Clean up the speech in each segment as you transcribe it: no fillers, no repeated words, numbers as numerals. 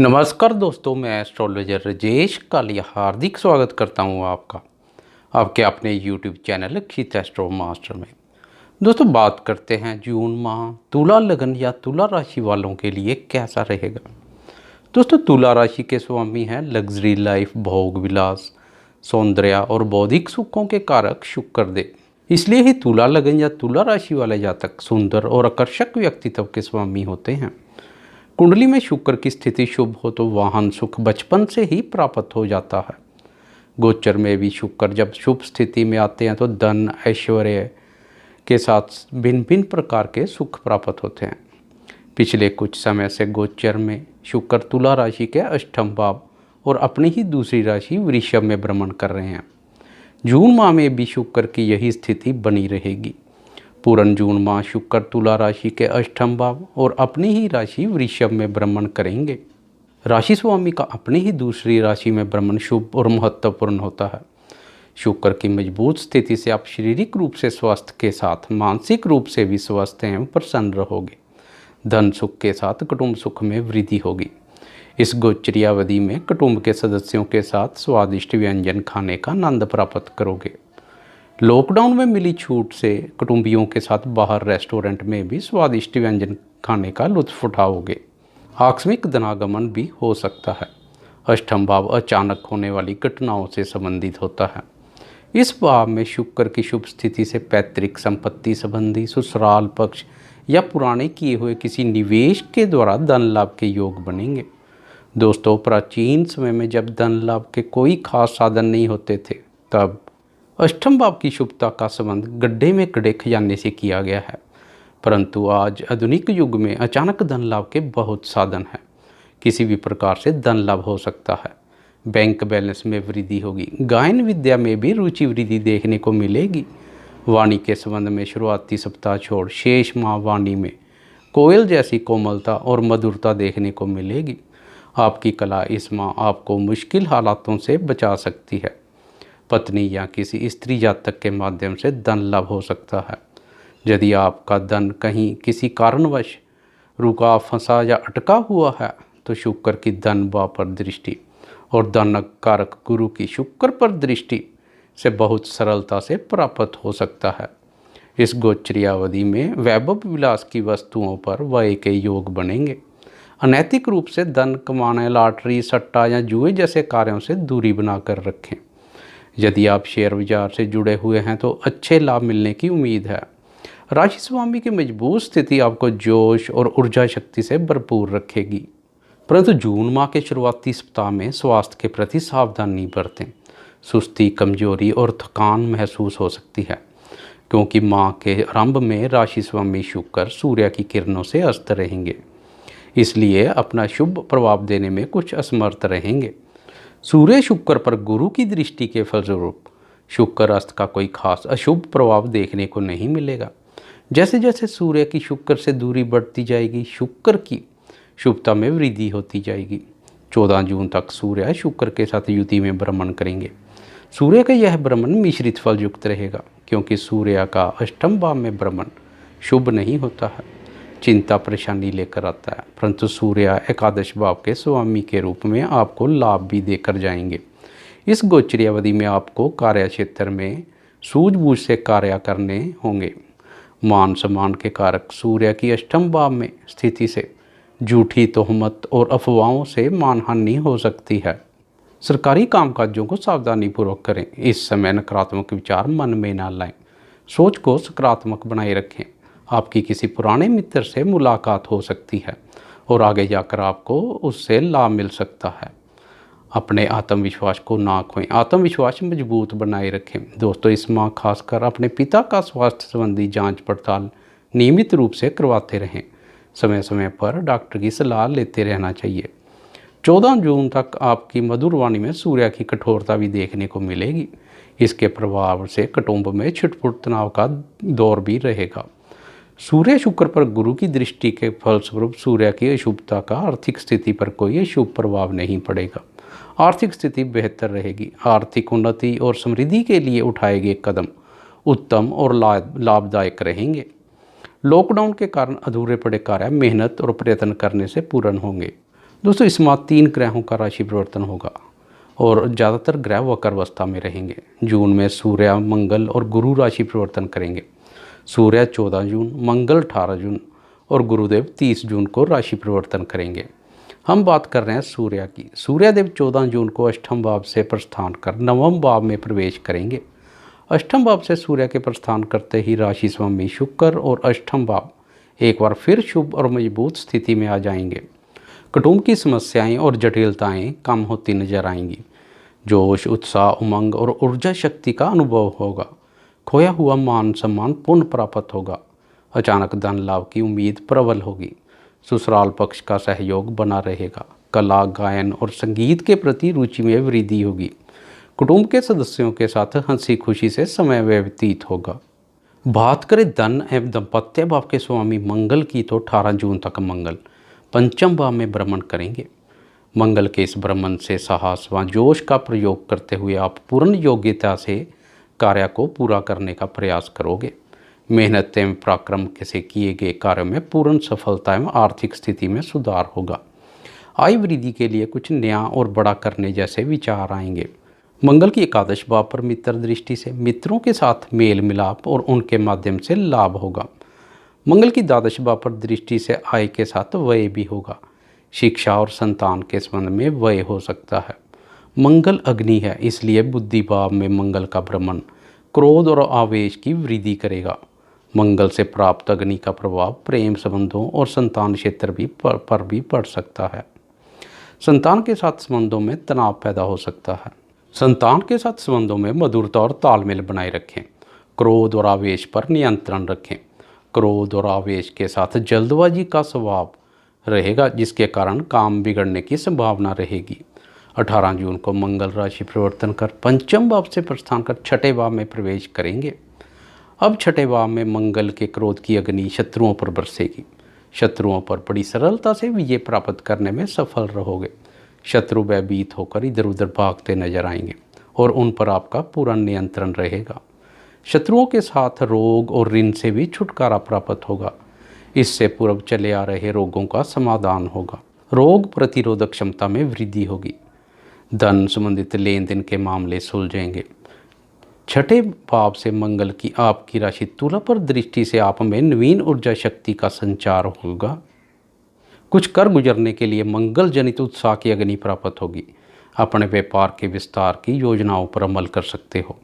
नमस्कार दोस्तों, मैं एस्ट्रोलॉजर राजेश कालिया हार्दिक स्वागत करता हूं आपका आपके अपने यूट्यूब चैनल अक्षित एस्ट्रो मास्टर में। दोस्तों, बात करते हैं जून माह तुला लगन या तुला राशि वालों के लिए कैसा रहेगा। दोस्तों, तुला राशि के स्वामी हैं लग्जरी लाइफ, भोग विलास, सौंदर्य और बौद्धिक सुखों के कारक शुक्र देव। इसलिए ही तुला लगन या तुला राशि वाले जातक सुंदर और आकर्षक व्यक्तित्व के स्वामी होते हैं। कुंडली में शुक्र की स्थिति शुभ हो तो वाहन सुख बचपन से ही प्राप्त हो जाता है। गोचर में भी शुक्र जब शुभ स्थिति में आते हैं तो धन ऐश्वर्य के साथ भिन्न भिन्न प्रकार के सुख प्राप्त होते हैं। पिछले कुछ समय से गोचर में शुक्र तुला राशि के अष्टम भाव और अपनी ही दूसरी राशि वृषभ में भ्रमण कर रहे हैं। जून माह में भी शुक्र की यही स्थिति बनी रहेगी। पूर्ण जून माह शुक्र तुला राशि के अष्टम भाव और अपनी ही राशि वृषभ में भ्रमण करेंगे। राशि स्वामी का अपनी ही दूसरी राशि में भ्रमण शुभ और महत्वपूर्ण होता है। शुक्र की मजबूत स्थिति से आप शारीरिक रूप से स्वस्थ के साथ मानसिक रूप से भी स्वस्थ एवं प्रसन्न रहोगे। धन सुख के साथ कुटुंब सुख में वृद्धि होगी। इस गोचरी अवधि में कुटुंब के सदस्यों के साथ स्वादिष्ट व्यंजन खाने का आनंद प्राप्त करोगे। लॉकडाउन में मिली छूट से कुटुंबियों के साथ बाहर रेस्टोरेंट में भी स्वादिष्ट व्यंजन खाने का लुत्फ उठाओगे। आकस्मिक धनागमन भी हो सकता है। अष्टम भाव अचानक होने वाली घटनाओं से संबंधित होता है। इस भाव में शुक्र की शुभ स्थिति से पैतृक संपत्ति संबंधी ससुराल पक्ष या पुराने किए हुए किसी निवेश के द्वारा धन लाभ के योग बनेंगे। दोस्तों, प्राचीन समय में जब धन लाभ के कोई खास साधन नहीं होते थे तब अष्टम भाव की शुभता का संबंध गड्ढे में गड्ढे खजाने से किया गया है। परंतु आज आधुनिक युग में अचानक धन लाभ के बहुत साधन हैं। किसी भी प्रकार से धन लाभ हो सकता है। बैंक बैलेंस में वृद्धि होगी। गायन विद्या में भी रुचि वृद्धि देखने को मिलेगी। वाणी के संबंध में शुरुआती सप्ताह छोड़ शेष माह वाणी में कोयल जैसी कोमलता और मधुरता देखने को मिलेगी। आपकी कला इस माह आपको मुश्किल हालातों से बचा सकती है। पत्नी या किसी स्त्री जातक के माध्यम से धन लाभ हो सकता है। यदि आपका धन कहीं किसी कारणवश रुका, फंसा या अटका हुआ है तो शुक्र की धन भाव पर दृष्टि और धन कारक गुरु की शुक्र पर दृष्टि से बहुत सरलता से प्राप्त हो सकता है। इस गोचरी अवधि में वैभव विलास की वस्तुओं पर व्यय के योग बनेंगे। अनैतिक रूप से धन कमाने, लॉटरी, सट्टा या जुए जैसे कार्यों से दूरी बनाकर रखें। यदि आप शेयर बाजार से जुड़े हुए हैं तो अच्छे लाभ मिलने की उम्मीद है। राशि स्वामी की मजबूत स्थिति आपको जोश और ऊर्जा शक्ति से भरपूर रखेगी। परंतु जून माह के शुरुआती सप्ताह में स्वास्थ्य के प्रति सावधानी बरतें। सुस्ती, कमजोरी और थकान महसूस हो सकती है, क्योंकि माह के आरंभ में राशि स्वामी शुक्र सूर्य की किरणों से अस्त रहेंगे। इसलिए अपना शुभ प्रभाव देने में कुछ असमर्थ रहेंगे। सूर्य शुक्र पर गुरु की दृष्टि के फलस्वरूप शुक्र अस्त का कोई खास अशुभ प्रभाव देखने को नहीं मिलेगा। जैसे जैसे सूर्य की शुक्र से दूरी बढ़ती जाएगी, शुक्र की शुभता में वृद्धि होती जाएगी। 14 जून तक सूर्य शुक्र के साथ युति में भ्रमण करेंगे। सूर्य का यह भ्रमण मिश्रित फल युक्त रहेगा, क्योंकि सूर्य का अष्टम भाव में भ्रमण शुभ नहीं होता है, चिंता परेशानी लेकर आता है। परंतु सूर्य एकादश भाव के स्वामी के रूप में आपको लाभ भी देकर जाएंगे। इस गोचरी अवधि में आपको कार्य क्षेत्र में सूझबूझ से कार्य करने होंगे। मान सम्मान के कारक सूर्य की अष्टम भाव में स्थिति से झूठी तोहमत और अफवाहों से मानहानि हो सकती है। सरकारी कामकाजों को सावधानीपूर्वक करें। इस समय नकारात्मक विचार मन में न लाएं। सोच को सकारात्मक बनाए रखें। आपकी किसी पुराने मित्र से मुलाकात हो सकती है और आगे जाकर आपको उससे लाभ मिल सकता है। अपने आत्मविश्वास को ना खोएं। आत्मविश्वास मजबूत बनाए रखें। दोस्तों, इस माह खासकर अपने पिता का स्वास्थ्य संबंधी जांच पड़ताल नियमित रूप से करवाते रहें। समय समय पर डॉक्टर की सलाह लेते रहना चाहिए। 14 जून तक आपकी मधुर वाणी में सूर्य की कठोरता भी देखने को मिलेगी। इसके प्रभाव से कुटुंब में छिटपुट तनाव का दौर भी रहेगा। सूर्य शुक्र पर गुरु की दृष्टि के फलस्वरूप सूर्य की अशुभता का आर्थिक स्थिति पर कोई अशुभ प्रभाव नहीं पड़ेगा। आर्थिक स्थिति बेहतर रहेगी। आर्थिक उन्नति और समृद्धि के लिए उठाए गए कदम उत्तम और लाभदायक रहेंगे। लॉकडाउन के कारण अधूरे पड़े कार्य मेहनत और प्रयत्न करने से पूर्ण होंगे। दोस्तों इस माह 3 ग्रहों का राशि परिवर्तन होगा और ज़्यादातर ग्रह वक्र अवस्था में रहेंगे। जून में सूर्य, मंगल और गुरु राशि परिवर्तन करेंगे। सूर्य 14 जून, मंगल 18 जून और गुरुदेव 30 जून को राशि परिवर्तन करेंगे। हम बात कर रहे हैं सूर्य की। सूर्यदेव 14 जून को अष्टम भाव से प्रस्थान कर नवम भाव में प्रवेश करेंगे। अष्टम भाव से सूर्य के प्रस्थान करते ही राशि स्वामी शुक्र और अष्टम भाव एक बार फिर शुभ और मजबूत स्थिति में आ जाएंगे। कुटुंब की समस्याएं और जटिलताएं कम होती नजर आएंगी। जोश, उत्साह, उमंग और ऊर्जा शक्ति का अनुभव होगा। खोया हुआ मान सम्मान पुनः प्राप्त होगा। अचानक धन लाभ की उम्मीद प्रबल होगी। ससुराल पक्ष का सहयोग बना रहेगा। कला, गायन और संगीत के प्रति रुचि में वृद्धि होगी। कुटुंब के सदस्यों के साथ हंसी खुशी से समय व्यतीत होगा। बात करें धन एवं दाम्पत्य भाव के स्वामी मंगल की तो 18 जून तक मंगल पंचम भाव में भ्रमण करेंगे। मंगल के इस भ्रमण से साहस व जोश का प्रयोग करते हुए आप पूर्ण योग्यता से कार्य को पूरा करने का प्रयास करोगे। मेहनत एवं पराक्रम से किए गए कार्यों में पूर्ण सफलता एवं आर्थिक स्थिति में सुधार होगा। आय वृद्धि के लिए कुछ नया और बड़ा करने जैसे विचार आएंगे। मंगल की एकादश भाव पर मित्र दृष्टि से मित्रों के साथ मेल मिलाप और उनके माध्यम से लाभ होगा। मंगल की द्वादश भाव पर दृष्टि से आय के साथ व्यय भी होगा। शिक्षा और संतान के संबंध में व्यय हो सकता है। मंगल अग्नि है, इसलिए बुद्धि भाव में मंगल का भ्रमण क्रोध और आवेश की वृद्धि करेगा। मंगल से प्राप्त अग्नि का प्रभाव प्रेम संबंधों और संतान क्षेत्र पर भी पड़ सकता है। संतान के साथ संबंधों में तनाव पैदा हो सकता है। संतान के साथ संबंधों में मधुरता और तालमेल बनाए रखें। क्रोध और आवेश पर नियंत्रण रखें। क्रोध और आवेश के साथ जल्दबाजी का स्वभाव रहेगा, जिसके कारण काम बिगड़ने की संभावना रहेगी। 18 जून को मंगल राशि परिवर्तन कर पंचम भाव से प्रस्थान कर छठे भाव में प्रवेश करेंगे। अब छठे भाव में मंगल के क्रोध की अग्नि शत्रुओं पर बरसेगी। शत्रुओं पर बड़ी सरलता से विजय प्राप्त करने में सफल रहोगे। शत्रु भयभीत होकर इधर उधर भागते नजर आएंगे और उन पर आपका पूरा नियंत्रण रहेगा। शत्रुओं के साथ रोग और ऋण से भी छुटकारा प्राप्त होगा। इससे पूर्व चले आ रहे रोगों का समाधान होगा। रोग प्रतिरोधक क्षमता में वृद्धि होगी। धन संबंधित लेन देन के मामले सुलझेंगे। छठे भाव से मंगल की आपकी राशि तुला पर दृष्टि से आप में नवीन ऊर्जा शक्ति का संचार होगा। कुछ कर गुजरने के लिए मंगल जनित उत्साह की अग्नि प्राप्त होगी। अपने व्यापार के विस्तार की योजनाओं पर अमल कर सकते हो।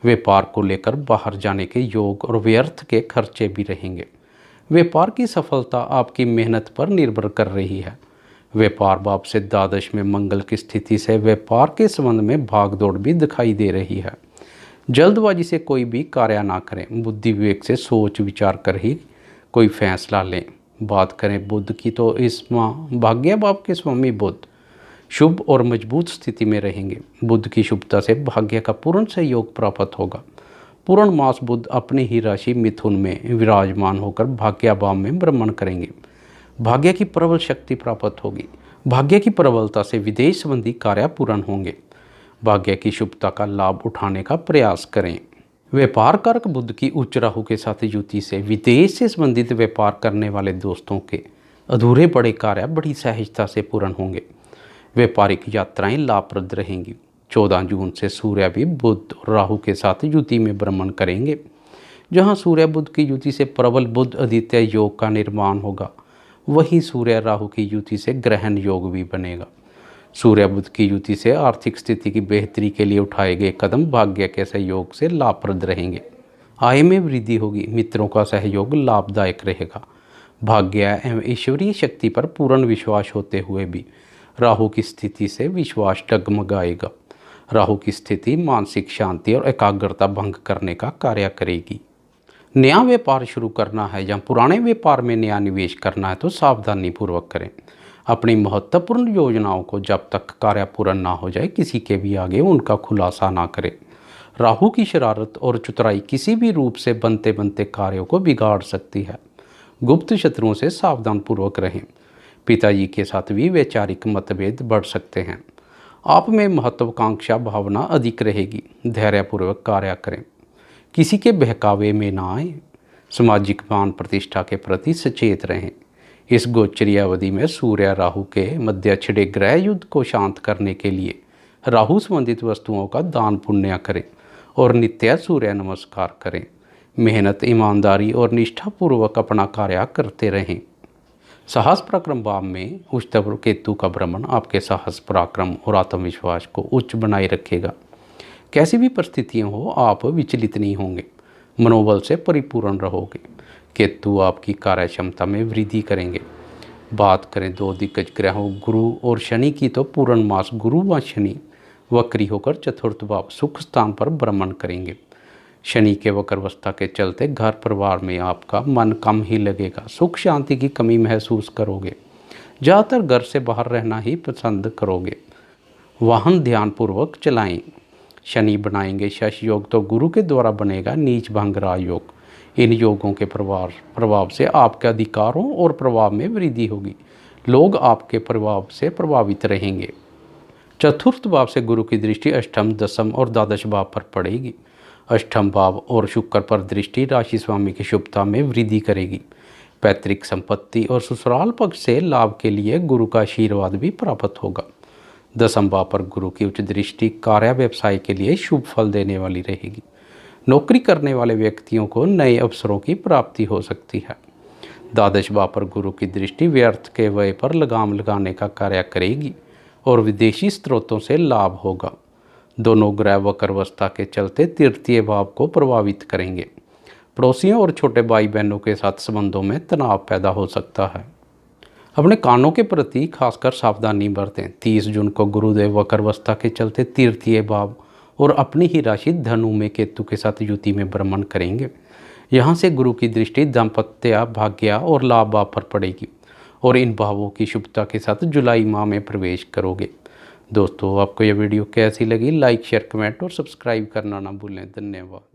व्यापार को लेकर बाहर जाने के योग और व्यर्थ के खर्चे भी रहेंगे। व्यापार की सफलता आपकी मेहनत पर निर्भर कर रही है। व्यापार भाव से द्वादश में मंगल की स्थिति से व्यापार के संबंध में भागदौड़ भी दिखाई दे रही है। जल्दबाजी से कोई भी कार्य ना करें। बुद्धि विवेक से सोच विचार कर ही कोई फैसला लें। बात करें बुध की तो इस माह भाग्य भाव के स्वामी बुध शुभ और मजबूत स्थिति में रहेंगे। बुध की शुभता से भाग्य का पूर्ण सहयोग प्राप्त होगा। पूर्ण मास बुध अपनी ही राशि मिथुन में विराजमान होकर भाग्य भाव में भ्रमण करेंगे। भाग्य की प्रबल शक्ति प्राप्त होगी। भाग्य की प्रबलता से विदेश संबंधी कार्य पूर्ण होंगे। भाग्य की शुभता का लाभ उठाने का प्रयास करें। व्यापार कारक बुध की उच्च राहु के साथ युति से विदेश से संबंधित व्यापार करने वाले दोस्तों के अधूरे पड़े कार्य बड़ी सहजता से पूर्ण होंगे। व्यापारिक यात्राएं लाभप्रद रहेंगी। 14 जून से सूर्य भी बुध और राहु के साथ युति में भ्रमण करेंगे। जहां सूर्य बुध की युति से प्रबल बुध आदित्य योग का निर्माण होगा, वहीं सूर्य राहु की युति से ग्रहण योग भी बनेगा। सूर्य बुध की युति से आर्थिक स्थिति की बेहतरी के लिए उठाए गए कदम भाग्य के सहयोग से लाभप्रद रहेंगे। आय में वृद्धि होगी। मित्रों का सहयोग लाभदायक रहेगा। भाग्य एवं ईश्वरीय शक्ति पर पूर्ण विश्वास होते हुए भी राहु की स्थिति से विश्वास डगमगाएगा। राहु की स्थिति मानसिक शांति और एकाग्रता भंग करने का कार्य करेगी। नया व्यापार शुरू करना है या पुराने व्यापार में नया निवेश करना है तो सावधानी पूर्वक करें। अपनी महत्वपूर्ण योजनाओं को जब तक कार्य पूर्ण ना हो जाए किसी के भी आगे उनका खुलासा ना करें। राहु की शरारत और चतुराई किसी भी रूप से बनते बनते कार्यों को बिगाड़ सकती है। गुप्त शत्रुओं से सावधान पूर्वक रहें। पिताजी के साथ भी वैचारिक मतभेद बढ़ सकते हैं। आप में महत्वाकांक्षा भावना अधिक रहेगी। धैर्यपूर्वक कार्य करें। किसी के बहकावे में ना आए। सामाजिक मान प्रतिष्ठा के प्रति सचेत रहें। इस गोचरीय अवधि में सूर्य राहु के मध्य छिड़े ग्रह युद्ध को शांत करने के लिए राहु संबंधित वस्तुओं का दान पुण्य करें और नित्य सूर्य नमस्कार करें। मेहनत, ईमानदारी और निष्ठापूर्वक अपना कार्य करते रहें। साहस पराक्रम भाव में उच्चतर केतु का भ्रमण आपके साहस, पराक्रम और आत्मविश्वास को उच्च बनाए रखेगा। कैसी भी परिस्थितियां हो, आप विचलित नहीं होंगे, मनोबल से परिपूर्ण रहोगे। केतु आपकी कार्य क्षमता में वृद्धि करेंगे। बात करें दो दिग्गज ग्रहों गुरु और शनि की, तो पूर्ण मास गुरु व शनि वक्री होकर चतुर्थ भाव सुख स्थान पर भ्रमण करेंगे। शनि के वक्र अवस्था के चलते घर परिवार में आपका मन कम ही लगेगा, सुख शांति की कमी महसूस करोगे। ज़्यादातर घर से बाहर रहना ही पसंद करोगे। वाहन ध्यानपूर्वक चलाएं। शनि बनाएंगे शश योग, तो गुरु के द्वारा बनेगा नीच भंग राजयोग। इन योगों के प्रभाव से आपके अधिकारों और प्रभाव में वृद्धि होगी। लोग आपके प्रभाव से प्रभावित रहेंगे। चतुर्थ भाव से गुरु की दृष्टि अष्टम, दशम और द्वादश भाव पर पड़ेगी। अष्टम भाव और शुक्र पर दृष्टि राशि स्वामी की शुभता में वृद्धि करेगी। पैतृक संपत्ति और ससुराल पक्ष से लाभ के लिए गुरु का आशीर्वाद भी प्राप्त होगा। दशम भाव पर गुरु की उच्च दृष्टि कार्य व्यवसाय के लिए शुभ फल देने वाली रहेगी। नौकरी करने वाले व्यक्तियों को नए अवसरों की प्राप्ति हो सकती है। द्वादश भाव पर गुरु की दृष्टि व्यर्थ के व्यय पर लगाम लगाने का कार्य करेगी और विदेशी स्रोतों से लाभ होगा। दोनों ग्रह वक्र अवस्था के चलते तृतीय भाव को प्रभावित करेंगे। पड़ोसियों और छोटे भाई बहनों के साथ संबंधों में तनाव पैदा हो सकता है। अपने कानों के प्रति खासकर सावधानी बरतें। 30 जून को गुरुदेव वक्र अवस्था के चलते तृतीय भाव और अपनी ही राशि धनु में केतु के साथ युति में भ्रमण करेंगे। यहाँ से गुरु की दृष्टि दाम्पत्य, भाग्य और लाभ भाव पर पड़ेगी और इन भावों की शुभता के साथ जुलाई माह में प्रवेश करोगे। दोस्तों, आपको यह वीडियो कैसी लगी? लाइक, शेयर, कमेंट और सब्सक्राइब करना ना भूलें। धन्यवाद।